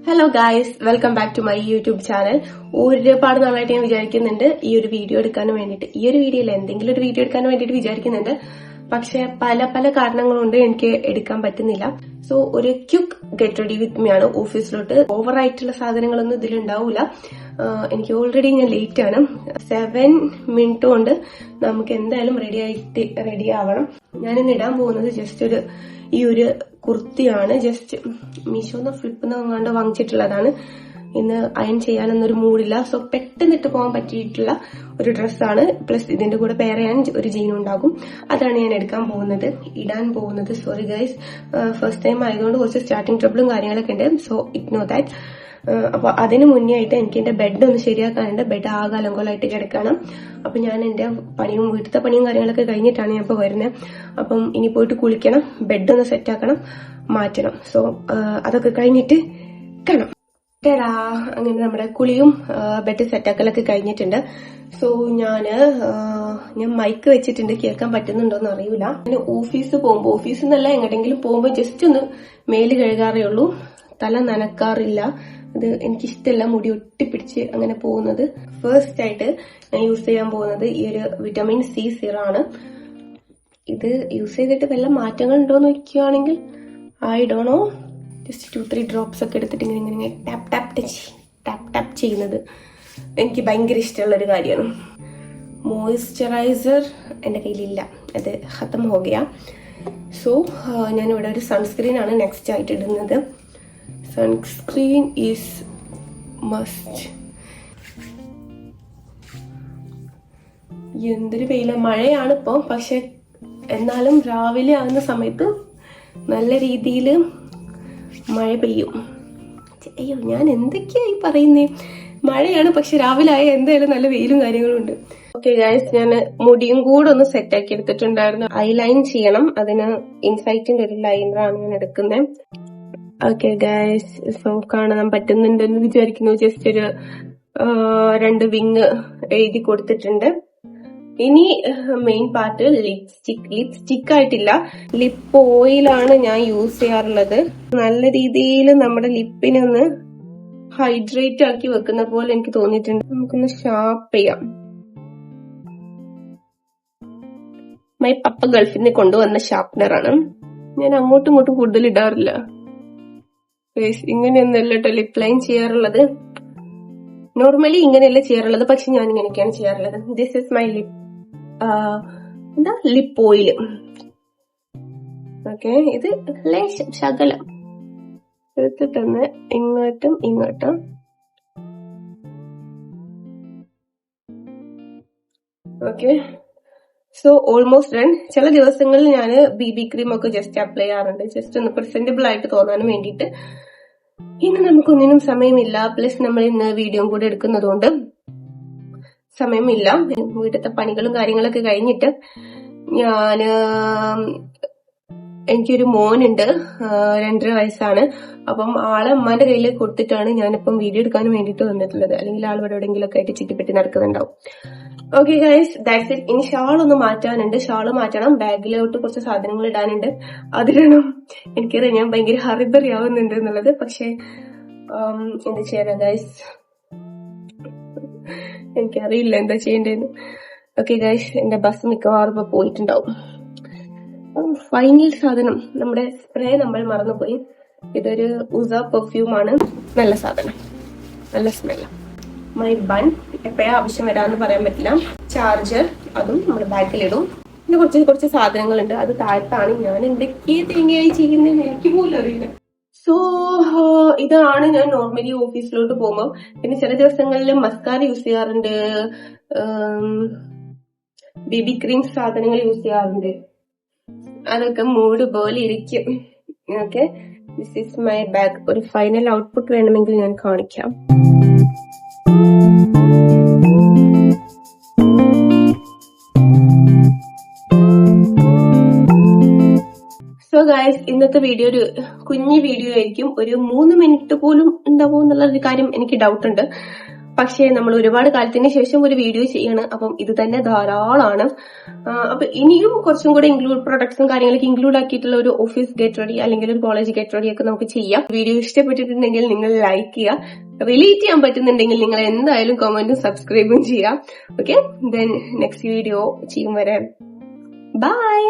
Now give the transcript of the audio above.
Hello guys, welcome back to my YouTube channel. ഒരുപാട് നാളായിട്ട് ഞാൻ വിചാരിക്കുന്നുണ്ട് ഈ ഒരു വീഡിയോ എടുക്കാൻ വേണ്ടിയിട്ട്, ഈ ഒരു വീഡിയോയിൽ എന്തെങ്കിലും ഒരു വീഡിയോ എടുക്കാൻ വേണ്ടിയിട്ട് വിചാരിക്കുന്നുണ്ട്. പക്ഷെ പല പല കാരണങ്ങൾ കൊണ്ട് എനിക്ക് എടുക്കാൻ പറ്റുന്നില്ല. സോ ഒരു quick get ready with me ആണ് ഓഫീസിലോട്ട്. ഓവർ ആയിട്ടുള്ള സാധനങ്ങളൊന്നും ഇതിലുണ്ടാവില്ല. എനിക്ക് ഓൾറെഡി ഞാൻ ലേറ്റ് ആണ്. 7 മിനിറ്റ് കൊണ്ട് നമുക്ക് എന്തായാലും റെഡി ആവണം. ഞാനിന്ന് ഇടാൻ പോകുന്നത് ജസ്റ്റ് ഈ ഒരു കുർത്തിയാണ്. ജസ്റ്റ് മീഷോന്ന് ഫ്ലിപ്പിന്ന് അങ്ങാണ്ട് വാങ്ങിച്ചിട്ടുള്ളതാണ്. ഇന്ന് അയൺ ചെയ്യാനൊന്നൊരു മൂഡില്ല. സോ പെട്ടെന്ന് ഇട്ട് പോകാൻ പറ്റിയിട്ടുള്ള ഒരു ഡ്രസ്സാണ്. പ്ലസ് ഇതിന്റെ കൂടെ പേർ ചെയ്യാൻ ഒരു ജീനും ഉണ്ടാകും. അതാണ് ഞാൻ ഇടാൻ പോകുന്നത്. സോറി ഗൈസ്, ഫസ്റ്റ് ടൈം ആയതുകൊണ്ട് കുറച്ച് സ്റ്റാർട്ടിങ് ട്രബിളും കാര്യങ്ങളൊക്കെ ഉണ്ട്. So ignore that. അപ്പൊ അതിന് മുന്നേ ആയിട്ട് എനിക്ക് എന്റെ ബെഡ് ഒന്ന് ശരിയാക്കാനുണ്ട്. ബെഡ് ആകെ അലങ്കോലമായിട്ട് കിടക്കണം. അപ്പൊ ഞാൻ എന്റെ വീട്ടിലത്തെ പണിയും കാര്യങ്ങളൊക്കെ കഴിഞ്ഞിട്ടാണ് ഞാൻ ഇപ്പൊ വരുന്നത്. അപ്പം ഇനി പോയിട്ട് കുളിക്കണം, ബെഡ് ഒന്ന് സെറ്റ് ആക്കണം, മാറ്റണം. സോ അതൊക്കെ കഴിഞ്ഞിട്ട് കാണാം. അങ്ങനെ നമ്മുടെ കുളിയും ബെഡ് സെറ്റാക്കലൊക്കെ കഴിഞ്ഞിട്ടുണ്ട്. സോ ഞാൻ മൈക്ക് വെച്ചിട്ടുണ്ട്, കേൾക്കാൻ പറ്റുന്നുണ്ടോന്ന് അറിയില്ല. ഞാൻ ഓഫീസിൽ നിന്നല്ല എങ്ങോട്ടെങ്കിലും പോകുമ്പോ ജസ്റ്റ് ഒന്ന് മേല് കഴുകാറേ ഉള്ളൂ, തല നനക്കാറില്ല. അത് എനിക്കിഷ്ടമല്ല, മുടി ഒട്ടിപ്പിടിച്ച് അങ്ങനെ പോകുന്നത്. ഫസ്റ്റ് ആയിട്ട് ഞാൻ യൂസ് ചെയ്യാൻ പോകുന്നത് ഈ ഒരു വിറ്റമിൻ സി സിറാണ്. ഇത് യൂസ് ചെയ്തിട്ട് വല്ല മാറ്റങ്ങൾ ഉണ്ടോന്ന് നോക്കുകയാണെങ്കിൽ I don't know. Just 2-3 drops ഒക്കെ എടുത്തിട്ട് ഇങ്ങനെ ടാപ്പ് ചെയ്യുന്നത് എനിക്ക് ഭയങ്കര ഇഷ്ടമുള്ള ഒരു കാര്യമാണ്. മോയ്സ്ചറൈസർ എൻ്റെ കയ്യിലില്ല, അത് ഖത്തം ഹോ ഗയാ. സോ ഞാനിവിടെ ഒരു സൺസ്ക്രീൻ ആണ് നെക്സ്റ്റ് ആയിട്ട് ഇടുന്നത്. Sunscreen is must. എന്തൊരു വെയില, മഴയാണ് ഇപ്പോൾ. പക്ഷെ എന്നാലും രാവിലെ ആകുന്ന സമയത്ത് നല്ല രീതിയിൽ മഴ പെയ്യും. അയ്യോ, ഞാൻ എന്തൊക്കെയായി പറയുന്നേ. മഴയാണ്, പക്ഷെ രാവിലെ ആയ എന്തായാലും നല്ല വെയിലും കാര്യങ്ങളും ഉണ്ട്. ഓക്കെ ഗൈസ്, ഞാൻ മുടിയും കൂടെ ഒന്ന് സെറ്റ് ആക്കി എടുത്തിട്ടുണ്ടായിരുന്നു. ഐലൈൻ ചെയ്യണം. അതിന് ഇൻസൈറ്റിന്റെ ഒരു ലൈനറാണ് ഞാൻ എടുക്കുന്നത്. ഓക്കെ ഗൈസ്, സോ കാണാൻ പറ്റുന്നുണ്ടെന്ന് വിചാരിക്കുന്നു. ജസ്റ്റ് ഒരു 2 വിങ് എഴുതി കൊടുത്തിട്ടുണ്ട്. ഇനി മെയിൻ പാർട്ട് ലിപ്സ്റ്റിക് ആയിട്ടില്ല, ലിപ്പ് ഓയിലാണ് ഞാൻ യൂസ് ചെയ്യാറുള്ളത്. നല്ല രീതിയിൽ നമ്മുടെ ലിപ്പിനൊന്ന് ഹൈഡ്രേറ്റ് ആക്കി വെക്കുന്ന പോലെ എനിക്ക് തോന്നിയിട്ടുണ്ട്. നമുക്കൊന്ന് ഷാർപ്പ് ചെയ്യാം. മൈ പപ്പ ഗൾഫിൽ നിന്ന് കൊണ്ടുവന്ന ഷാർപ്നറാണ്. ഞാൻ അങ്ങോട്ടും ഇങ്ങോട്ടും കൂടുതൽ ഇടാറില്ല. ഇങ്ങനെയൊന്നല്ല കേട്ടോ ലിപ്പ് ലൈൻ ചെയ്യാറുള്ളത്. നോർമലി ഇങ്ങനെയല്ല ചെയ്യാറുള്ളത്, പക്ഷെ ഞാൻ ഇങ്ങനെയൊക്കെയാണ് ചെയ്യാറുള്ളത്. This is my lip oil. Okay, ഇത് ശകലം എടുത്തിട്ടൊന്ന് ഇങ്ങോട്ടും ഓക്കെ. So almost done. ചില ദിവസങ്ങളിൽ ഞാൻ BB ക്രീം ഒക്കെ ജസ്റ്റ് അപ്ലൈ ചെയ്യാറുണ്ട്, ജസ്റ്റ് ഒന്ന് പ്രസന്റബിൾ ആയിട്ട് തോന്നാൻ വേണ്ടിയിട്ട്. ഇന്ന് നമുക്കൊന്നിനും സമയമില്ല. പ്ലസ് നമ്മൾ ഇന്ന് വീഡിയോ കൂടെ എടുക്കുന്നതുകൊണ്ട് സമയമില്ല. വീട്ടിലത്തെ പണികളും കാര്യങ്ങളൊക്കെ കഴിഞ്ഞിട്ട് എനിക്കൊരു മോനുണ്ട്, 2.5 വയസ്സാണ്. അപ്പം ആളെ അമ്മാന്റെ കയ്യിൽ കൊടുത്തിട്ടാണ് ഞാനിപ്പം വീഡിയോ എടുക്കാൻ വേണ്ടിയിട്ട് വന്നിട്ടുള്ളത്. അല്ലെങ്കിൽ ആൾ ഇവിടെ എവിടെയെങ്കിലും ഒക്കെ ആയിട്ട് ചുറ്റിപ്പറ്റി നടക്കുന്നുണ്ടാവും. Okay guys, that's it. ഇനി ഷാളൊന്ന് മാറ്റാനുണ്ട്. ഷാള് മാറ്റണം. ബാഗിലോട്ട് കുറച്ച് സാധനങ്ങൾ ഇടാനുണ്ട്. അതിടണം. എനിക്കറിയാം ഞാൻ ഭയങ്കര ഹറിബറി ആവുന്നുണ്ട് എന്നുള്ളത്. പക്ഷെ എന്താ ചെയ്യാനാ ഗൈസ്, എനിക്കറിയില്ല എന്താ ചെയ്യേണ്ടതെന്ന്. ഓക്കെ ഗൈസ്, എന്റെ ബസ് മിക്കവാറും ഇപ്പൊ പോയിട്ടുണ്ടാവും. ഫൈനൽ സാധനം, നമ്മുടെ സ്പ്രേ നമ്മൾ മറന്നുപോയി. ഇതൊരു ഉസ പെർഫ്യൂമാണ്. നല്ല സാധനം, നല്ല സ്മെല്ല. മൈ ബൺ എപ്പോഴാ ആവശ്യം വരാമെന്ന് പറയാൻ പറ്റില്ല. ചാർജർ, അതും നമ്മുടെ ബാഗിലിടും. പിന്നെ കുറച്ച് സാധനങ്ങളുണ്ട്, അത് താഴത്താണ്. ഞാൻ എന്തൊക്കെയാ തേങ്ങയായി ചെയ്യുന്നതെന്ന് എനിക്ക് പോലും അറിയില്ല. സോ ഇതാണ് ഞാൻ നോർമലി ഓഫീസിലോട്ട് പോകുമ്പോൾ. പിന്നെ ചില ദിവസങ്ങളിൽ മസ്കാര യൂസ് ചെയ്യാറുണ്ട്, BB ക്രീം സാധനങ്ങൾ യൂസ് ചെയ്യാറുണ്ട്. അതൊക്കെ മൂഡ് പോലെ ഇരിക്കും. Okay, this is my bag. ഒരു ഫൈനൽ ഔട്ട്പുട്ട് വേണമെങ്കിൽ ഞാൻ കാണിക്കാം. സോ ഗൈസ്, ഇന്നത്തെ വീഡിയോ ഒരു കുഞ്ഞു വീഡിയോ ആയിരിക്കും. ഒരു 3 മിനിറ്റ് പോലും ഉണ്ടാവും എന്നുള്ള ഒരു കാര്യം എനിക്ക് ഡൗട്ട് ഉണ്ട്. പക്ഷേ നമ്മൾ ഒരുപാട് കാലത്തിന് ശേഷം ഒരു വീഡിയോ ചെയ്യാണ്. അപ്പം ഇത് തന്നെ ധാരാളമാണ്. അപ്പൊ ഇനിയും കുറച്ചും കൂടെ പ്രൊഡക്ട്സും കാര്യങ്ങളൊക്കെ ഇൻക്ലൂഡ് ആക്കിയിട്ടുള്ള ഒരു ഓഫീസ് ഗെറ്റ് റെഡി അല്ലെങ്കിൽ ഒരു കോളേജ് ഗെറ്റ് റെഡി ഒക്കെ നമുക്ക് ചെയ്യാം. വീഡിയോ ഇഷ്ടപ്പെട്ടിട്ടുണ്ടെങ്കിൽ നിങ്ങൾ ലൈക്ക് ചെയ്യുക. റിലേറ്റ് ചെയ്യാൻ പറ്റുന്നുണ്ടെങ്കിൽ നിങ്ങൾ എന്തായാലും കമന്റും സബ്സ്ക്രൈബും ചെയ്യാം. ഓക്കെ, ദെൻ നെക്സ്റ്റ് വീഡിയോ ചെയ്യും വരെ ബൈ.